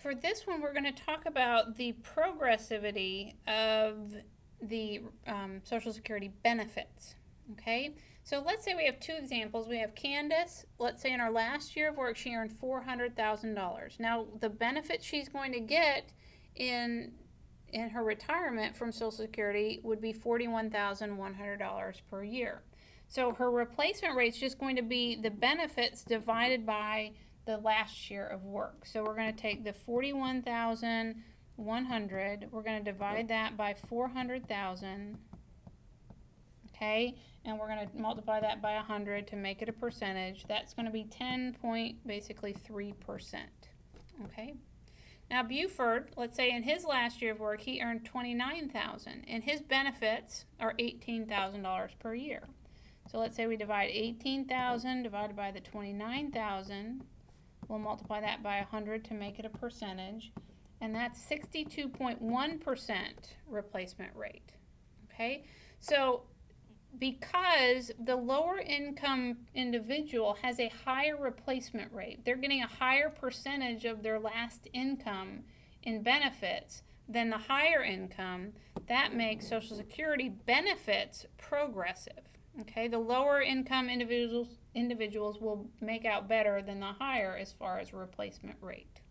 for this one, we're going to talk about the progressivity of the Social Security benefits. Okay, so let's say we have two examples. We have Candace. Let's say in her last year of work, she earned $400,000. Now, the benefit she's going to get in her retirement from Social Security would be $41,100 per year. So her replacement rate is just going to be the benefits divided by the last year of work. So we're going to take the 41,100, we're going to divide that by 400,000, okay, and we're going to multiply that by 100 to make it a percentage. That's going to be 10.3%, okay. Now Buford, let's say in his last year of work, he earned $29,000, and his benefits are $18,000 per year. So let's say we divide 18,000 divided by the 29,000. We'll multiply that by 100 to make it a percentage, and that's 62.1% replacement rate. Okay, so because the lower income individual has a higher replacement rate, they're getting a higher percentage of their last income in benefits than the higher income. That makes Social Security benefits progressive. Okay, the lower income individuals will make out better than the higher as far as replacement rate.